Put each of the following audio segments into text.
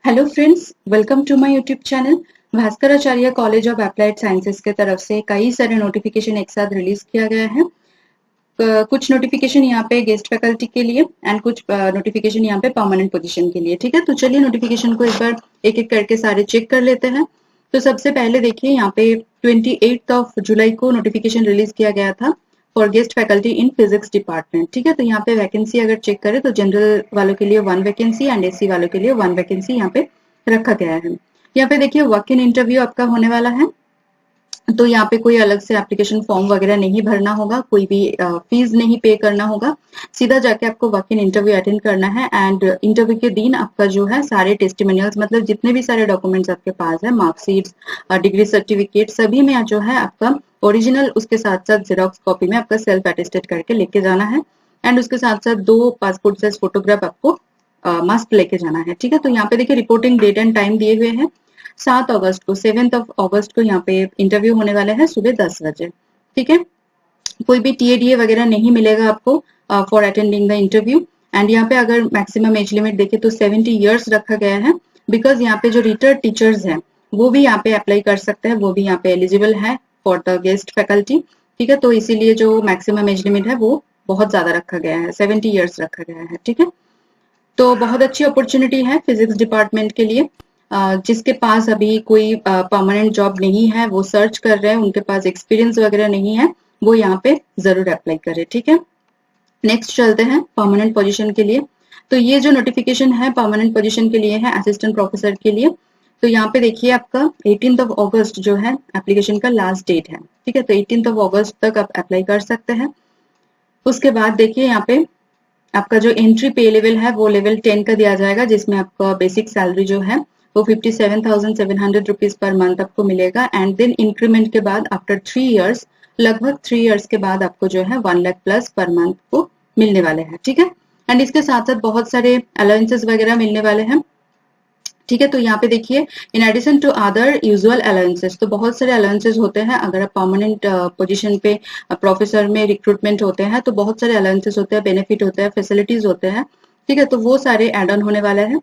Hello friends, welcome to my YouTube channel. Bhaskaracharya college of applied sciences के तरफ से कई सारे नोटिफिकेशन एक साथ रिलीज किया गया है। कुछ नोटिफिकेशन यहाँ पे गेस्ट फैकल्टी के लिए एंड कुछ नोटिफिकेशन यहाँ पे परमानेंट पोजीशन के लिए। ठीक है, तो चलिए नोटिफिकेशन को एक बार एक एक करके सारे चेक कर लेते हैं। तो सबसे पहले देखिए यहाँ पे 28 जुलाई को नोटिफिकेशन रिलीज किया गया था for guest faculty in physics department. ठीक है, तो यहाँ पे वैकेंसी अगर चेक करें तो जनरल वालों के लिए 1 वैकेंसी एंड एससी वालों के लिए 1 वैकेंसी यहाँ पे रखा गया है। यहाँ पे देखिए वॉक इन इंटरव्यू आपका होने वाला है, तो यहाँ पे कोई अलग से एप्लीकेशन फॉर्म वगैरह नहीं भरना होगा, कोई भी फीस नहीं पे करना होगा। सीधा जाके आपको वॉक इन इंटरव्यू अटेंड करना है एंड इंटरव्यू के दिन आपका जो है सारे टेस्टिमोनियल्स मतलब जितने भी सारे डॉक्यूमेंट्स आपके पास है, मार्कशीट्स, डिग्री सर्टिफिकेट, सभी में जो है आपका ओरिजिनल उसके साथ साथ जेरोक्स कॉपी में आपका सेल्फ अटेस्टेड करके लेके जाना है एंड उसके साथ साथ 2 पासपोर्ट साइज फोटोग्राफ आपको मस्ट लेके जाना है। ठीक है, तो यहाँ पे देखिए रिपोर्टिंग डेट एंड टाइम दिए हुए हैं। 7 अगस्त को यहाँ पे इंटरव्यू होने वाला है सुबह 10 बजे। ठीक है, कोई भी टीएडीए वगैरह नहीं मिलेगा आपको for attending the interview. And यहाँ पे अगर मैक्सिमम एज लिमिट देखे तो 70 इयर्स रखा गया है, बिकॉज यहाँ पे जो रिटायर्ड टीचर्स हैं वो भी यहाँ पे अप्लाई कर सकते हैं, वो भी यहाँ पे एलिजिबल है फॉर द गेस्ट फैकल्टी। ठीक है, तो इसीलिए जो मैक्सिमम एज लिमिट है वो बहुत ज्यादा रखा गया है, 70 इयर्स रखा गया है। ठीक है, तो बहुत अच्छी अपॉर्चुनिटी है फिजिक्स डिपार्टमेंट के लिए। जिसके पास अभी कोई परमानेंट जॉब नहीं है, वो सर्च कर रहे हैं, उनके पास एक्सपीरियंस वगैरह नहीं है, वो यहाँ पे जरूर अप्लाई करे। ठीक है, नेक्स्ट चलते हैं परमानेंट पोजीशन के लिए। तो ये जो नोटिफिकेशन है परमानेंट पोजीशन के लिए है, असिस्टेंट प्रोफेसर के लिए। तो यहाँ पे देखिए आपका 18 अगस्त जो है एप्लीकेशन का लास्ट डेट है। ठीक है, तो 18 अगस्त तक आप अप्लाई कर सकते हैं। उसके बाद देखिए यहाँ पे आपका जो एंट्री पे लेवल है वो लेवल 10 का दिया जाएगा, जिसमें आपका बेसिक सैलरी जो है वो 57,700 रुपीज पर मंथ आपको मिलेगा एंड देन इंक्रीमेंट के बाद आफ्टर 3 इयर्स, लगभग 3 इयर्स के बाद आपको जो है 1 लाख प्लस पर मंथ को मिलने वाले हैं। ठीक है, एंड इसके साथ साथ बहुत सारे अलाउंसेस वगैरह मिलने वाले हैं। ठीक है, तो यहाँ पे देखिए in addition to other usual allowances, तो बहुत सारे अलाउंसेस होते हैं अगर आप परमानेंट पोजीशन पे प्रोफेसर में रिक्रूटमेंट होते हैं तो बहुत सारे अलाउंसेस होते हैं, बेनिफिट होते हैं, फैसिलिटीज होते हैं। ठीक है, तो वो सारे एड ऑन होने वाले हैं।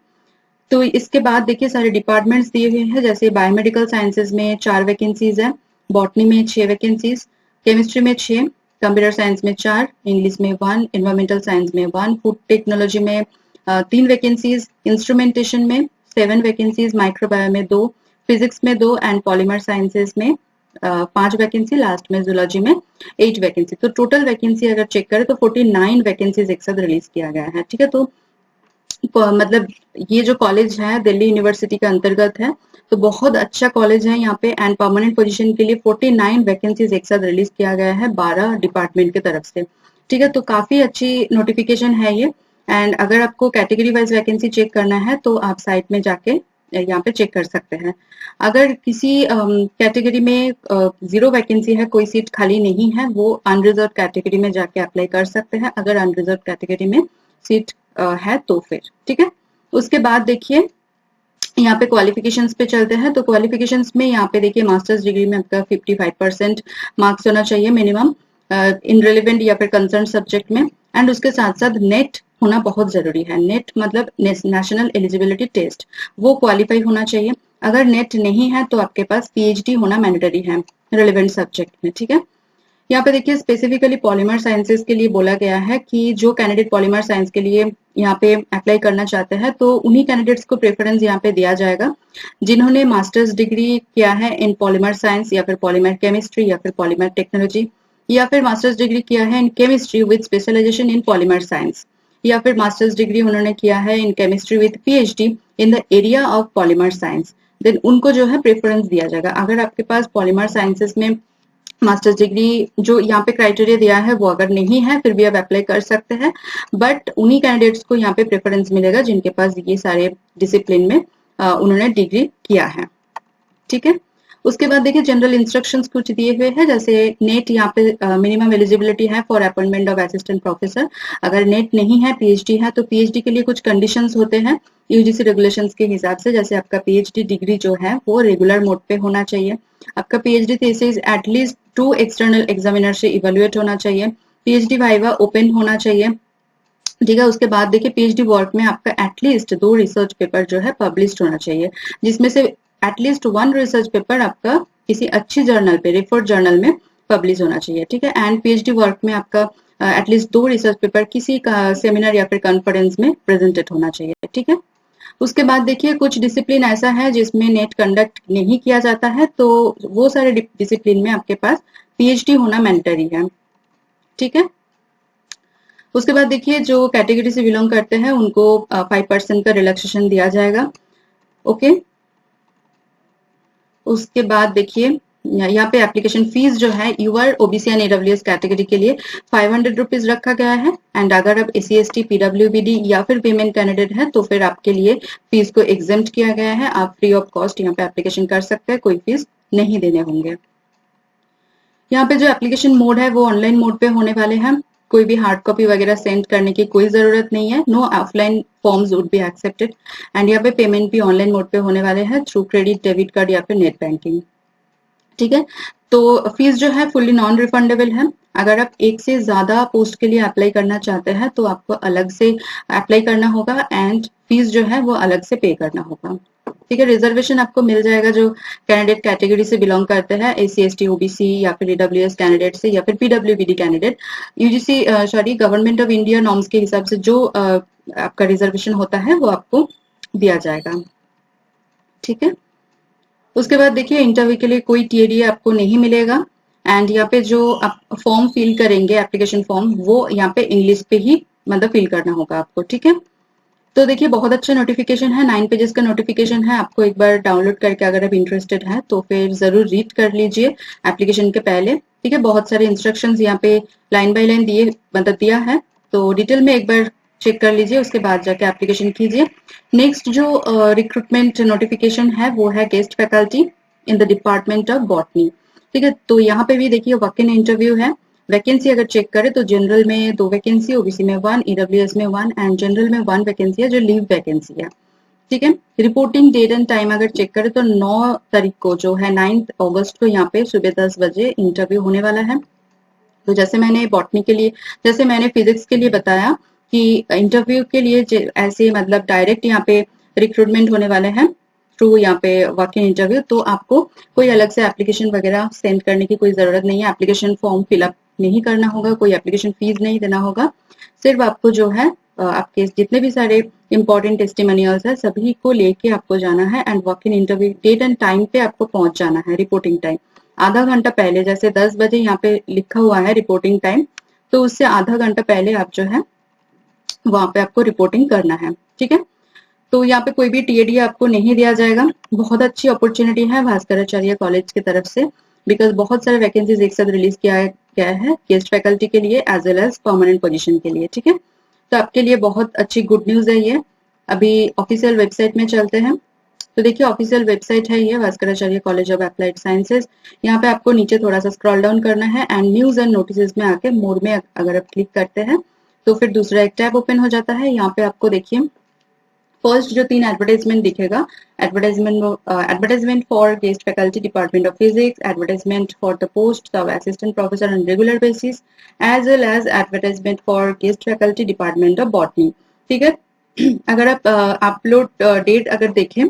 तो इसके बाद देखिए सारे डिपार्टमेंट्स दिए हुए हैं, जैसे बायोमेडिकल साइंसेज में 4 वैकेंसीज है, बॉटनी में 6 वैकेंसीज, केमिस्ट्री में 6, कंप्यूटर साइंस में 4, इंग्लिश में 1, एनवायरमेंटल साइंस में 1, फूड टेक्नोलॉजी में 3 वैकेंसीज, इंस्ट्रूमेंटेशन में 7 वैकेंसीज, माइक्रोबायो में 2, फिजिक्स में 2 एंड पॉलीमर साइंसेज में 5 वैकेंसी, लास्ट में जूलॉजी में 8 वैकेंसी। तो टोटल वैकेंसी अगर चेक करें तो 49 वैकेंसीज एक साथ रिलीज किया गया है। ठीक है, तो मतलब ये जो कॉलेज है दिल्ली यूनिवर्सिटी के अंतर्गत है, तो बहुत अच्छा कॉलेज है यहाँ पे एंड परमानेंट पोजीशन के लिए 49 वैकेंसीज एक साथ रिलीज किया गया है 12 डिपार्टमेंट की तरफ से। ठीक है, तो काफी अच्छी नोटिफिकेशन है ये। एंड अगर आपको कैटेगरी वाइज वैकेंसी चेक करना है तो आप साइट में जाके यहाँ पे चेक कर सकते हैं। अगर किसी कैटेगरी में 0 वैकेंसी है, कोई सीट खाली नहीं है, वो अनरिजर्व कैटेगरी में जाके अप्लाई कर सकते हैं अगर अनरिजर्व कैटेगरी में सीट है तो फिर। ठीक है, उसके बाद देखिए यहाँ पे क्वालिफिकेशंस पे चलते हैं। तो क्वालिफिकेशंस में यहाँ पे देखिए मास्टर्स डिग्री में आपका 55% मार्क्स होना चाहिए मिनिमम इन रिलेवेंट या फिर कंसर्न सब्जेक्ट में, एंड उसके साथ साथ नेट होना बहुत जरूरी है। नेट मतलब नेशनल एलिजिबिलिटी टेस्ट, वो क्वालिफाई होना चाहिए। अगर नेट नहीं है तो आपके पास पीएचडी होना मैंडेटरी है रिलेवेंट सब्जेक्ट में। ठीक है, यहाँ पे देखिए स्पेसिफिकली पॉलीमर साइंसेज के लिए बोला गया है कि जो कैंडिडेट पॉलीमर साइंस के लिए यहाँ पे अप्लाई करना चाहते हैं तो उन्हीं कैंडिडेट्स को प्रेफरेंस यहाँ पे दिया जाएगा जिन्होंने मास्टर्स डिग्री किया है इन पॉलीमर साइंस या फिर पॉलीमर केमिस्ट्री या फिर पॉलीमर टेक्नोलॉजी, या फिर मास्टर्स डिग्री किया है in chemistry with specialization in polymer science, या फिर मास्टर्स डिग्री उन्होंने किया है in chemistry with PhD in the area of polymer science, then उनको जो है प्रेफरेंस दिया जाएगा। अगर आपके पास पॉलीमर साइंसेस में मास्टर्स डिग्री जो यहाँ पे क्राइटेरिया दिया है वो अगर नहीं है फिर भी आप अप्लाई कर सकते हैं, बट उन्हीं कैंडिडेट्स को यहाँ पे प्रेफरेंस मिलेगा जिनके पास ये सारे डिसिप्लिन में उन्होंने डिग्री किया है। ठीक है, उसके बाद देखिए जनरल इंस्ट्रक्शंस कुछ दिए हुए हैं, जैसे नेट यहाँ पे मिनिमम एलिजिबिलिटी है for appointment of assistant professor. अगर नेट नहीं है, पीएचडी है, तो पीएचडी के लिए कुछ कंडीशंस होते हैं यूजीसी रेगुलेशंस के हिसाब से, जैसे आपका पीएचडी डिग्री जो है वो रेगुलर मोड पे होना चाहिए, आपका PhD thesis at least 2 external examiner से इवेल्युएट होना चाहिए, पीएचडी वाइवा ओपन होना चाहिए, ठीक है। उसके बाद देखिए पीएचडी वर्क में आपका एटलीस्ट 2 रिसर्च पेपर जो है पब्लिश्ड होना चाहिए, जिसमें से एटलीस्ट 1 रिसर्च पेपर आपका किसी अच्छी जर्नल पे, रेफर्ड जर्नल में पब्लिश होना चाहिए। ठीक है। एंड पीएचडी वर्क में आपका एटलीस्ट 2 रिसर्च पेपर किसी का सेमिनार या फिर कॉन्फ्रेंस में प्रेजेंटेड होना चाहिए। ठीक है। उसके बाद देखिए कुछ डिसिप्लिन ऐसा है जिसमें नेट कंडक्ट नहीं किया जाता है, तो वो सारे डिसिप्लिन में आपके पास पीएचडी होना मैंडेटरी है। ठीक है। उसके बाद देखिए जो कैटेगरी से बिलोंग करते हैं उनको 5% का रिलैक्सेशन दिया जाएगा। ओके। उसके बाद देखिए यहाँ पे एप्लीकेशन फीस जो है UR OBC and EWS category के लिए 500 रुपीज रखा गया है। एंड अगर आप एससी एसटी पीडब्ल्यूबीडी या फिर वीमेन कैंडिडेट है तो फिर आपके लिए फीस को एग्जेम्प्ट किया गया है, आप फ्री ऑफ कॉस्ट यहाँ पे एप्लीकेशन कर सकते हैं, कोई फीस नहीं देने होंगे। यहाँ पे जो एप्लीकेशन मोड है वो ऑनलाइन मोड पे होने वाले हैं, कोई भी हार्ड कॉपी वगैरह सेंड करने की कोई जरूरत नहीं है। No offline forms would be accepted. And यहाँ पे पेमेंट भी ऑनलाइन मोड पे होने वाले हैं थ्रू क्रेडिट, डेबिट कार्ड या फिर नेट बैंकिंग। ठीक है। तो फीस जो है फुल्ली नॉन रिफंडेबल है। अगर आप एक से ज्यादा पोस्ट के लिए अप्लाई करना चाहते हैं तो आपको अलग से अप्लाई करना होगा एंड फीस जो है वो अलग से पे करना होगा। ठीक है। रिजर्वेशन आपको मिल जाएगा जो कैंडिडेट कैटेगरी से बिलोंग करते हैं, एससी एसटी ओबीसी या फिर ईडब्ल्यूएस कैंडिडेट से या फिर PWBD candidate, UGC sorry government of India norms के हिसाब से जो आपका रिजर्वेशन होता है वो आपको दिया जाएगा। ठीक है। उसके बाद देखिए इंटरव्यू के लिए कोई टीएडी आपको नहीं मिलेगा। एंड यहाँ पे जो आप फॉर्म फिल करेंगे एप्लीकेशन फॉर्म, वो यहाँ पे इंग्लिश पे ही मतलब फिल करना होगा आपको। ठीक है। तो देखिए बहुत अच्छा नोटिफिकेशन है, 9 पेजेस का नोटिफिकेशन है। आपको एक बार डाउनलोड करके अगर आप इंटरेस्टेड है तो फिर जरूर रीड कर लीजिए एप्लीकेशन के पहले। ठीक है। बहुत सारे इंस्ट्रक्शंस यहाँ पे लाइन बाय लाइन दिए मतलब दिया है, तो डिटेल में एक बार चेक कर लीजिए, उसके बाद जाके एप्लीकेशन कीजिए। नेक्स्ट जो रिक्रूटमेंट नोटिफिकेशन है वो है guest faculty in the department of botany. ठीक है। तो यहाँ पे भी देखिए वॉक इन इंटरव्यू है। वैकेंसी अगर चेक करें तो जनरल में 2 वैकेंसी, ओबीसी में 1, ईडब्ल्यूएस में 1 एंड जनरल में 1 वैकेंसी है जो लीव वैकेंसी है। ठीक है। रिपोर्टिंग डेट एंड टाइम अगर चेक करें तो 9 तारीख को जो है 9 अगस्त को यहाँ पे सुबह 10 बजे इंटरव्यू होने वाला है। तो जैसे मैंने बॉटनी के लिए, जैसे मैंने फिजिक्स के लिए बताया कि इंटरव्यू के लिए ऐसे मतलब डायरेक्ट यहाँ पे रिक्रूटमेंट होने वाले हैं थ्रू यहाँ पे वॉक इन इंटरव्यू, तो आपको कोई अलग से एप्लीकेशन वगैरह सेंड करने की कोई जरूरत नहीं है। एप्लीकेशन फॉर्म फिलअप नहीं करना होगा, कोई एप्लीकेशन फीस नहीं देना होगा। सिर्फ आपको जो है आपके जितने भी सारे इंपॉर्टेंट टेस्टिमोनियल्स है सभी को लेके आपको जाना है and walk in interview date and time पे आपको पहुंच जाना है। रिपोर्टिंग टाइम आधा घंटा पहले, जैसे 10 बजे यहाँ पे लिखा हुआ है रिपोर्टिंग टाइम, तो उससे आधा घंटा पहले आप जो है वहां पे आपको रिपोर्टिंग करना है। ठीक है। तो यहाँ पे कोई भी टीएडी आपको नहीं दिया जाएगा। बहुत अच्छी अपॉर्चुनिटी है भास्कराचार्य कॉलेज की तरफ से, बिकॉज बहुत सारे वैकेंसीज एक साथ रिलीज किया गया है गेस्ट फैकल्टी के लिए as well as permanent position के लिए। ठीक है। तो आपके लिए बहुत अच्छी गुड न्यूज है ये। अभी ऑफिशियल वेबसाइट में चलते हैं। तो देखिए ऑफिशियल वेबसाइट है ये Bhaskaracharya college of applied sciences. यहाँ पे आपको नीचे थोड़ा सा स्क्रॉल डाउन करना है एंड न्यूज एंड नोटिस में आके मोर में अगर आप क्लिक करते हैं तो फिर दूसरा एक टैब ओपन हो जाता है। यहाँ पे आपको देखिए फर्स्ट जो 3 एडवर्टाइजमेंट दिखेगा, advertisement for guest faculty department of physics, advertisement for the post of assistant professor on regular basis, as well as advertisement for guest faculty department of botany. ठीक है। अगर आप अपलोड डेट अगर देखें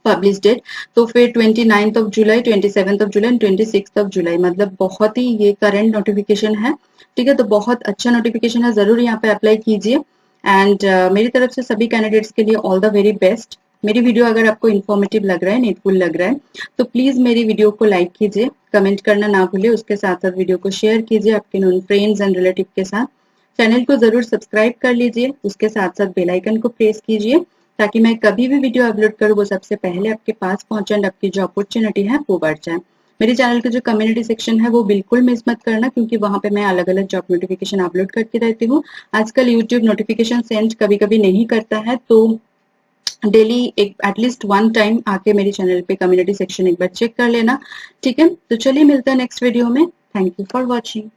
publish date तो फिर 29 of July, 27 of July, 26 of July, मतलब बहुत ही ये करंट नोटिफिकेशन है। ठीक है। तो बहुत अच्छा नोटिफिकेशन है, जरूर यहाँ पे अप्लाई कीजिए। एंड मेरी तरफ से सभी कैंडिडेट्स के लिए ऑल द वेरी बेस्ट। मेरी वीडियो अगर आपको इन्फॉर्मेटिव लग रहा है, नीडफुल लग रहा है, तो प्लीज मेरी वीडियो को लाइक कीजिए, कमेंट करना ना भूलिए, उसके साथ साथ वीडियो को शेयर कीजिए आपके नोन फ्रेंड्स एंड रिलेटिव के साथ। चैनल को जरूर सब्सक्राइब कर लीजिए, उसके साथ साथ बेल आइकन को प्रेस कीजिए ताकि मैं कभी भी वीडियो अपलोड करूँ वो सबसे पहले आपके पास पहुंचे एंड आपकी जो अपॉर्चुनिटी है वो बढ़ जाए। मेरे चैनल का जो कम्युनिटी सेक्शन है वो बिल्कुल मिस मत करना, क्योंकि वहां पे मैं अलग अलग जॉब नोटिफिकेशन अपलोड करती रहती हूँ। आजकल यूट्यूब नोटिफिकेशन सेंड कभी कभी नहीं करता है, तो डेली एक एटलीस्ट 1 टाइम आके मेरे चैनल पे कम्युनिटी सेक्शन एक बार चेक कर लेना। ठीक है। तो चलिए मिलते हैं नेक्स्ट वीडियो में। Thank you for watching.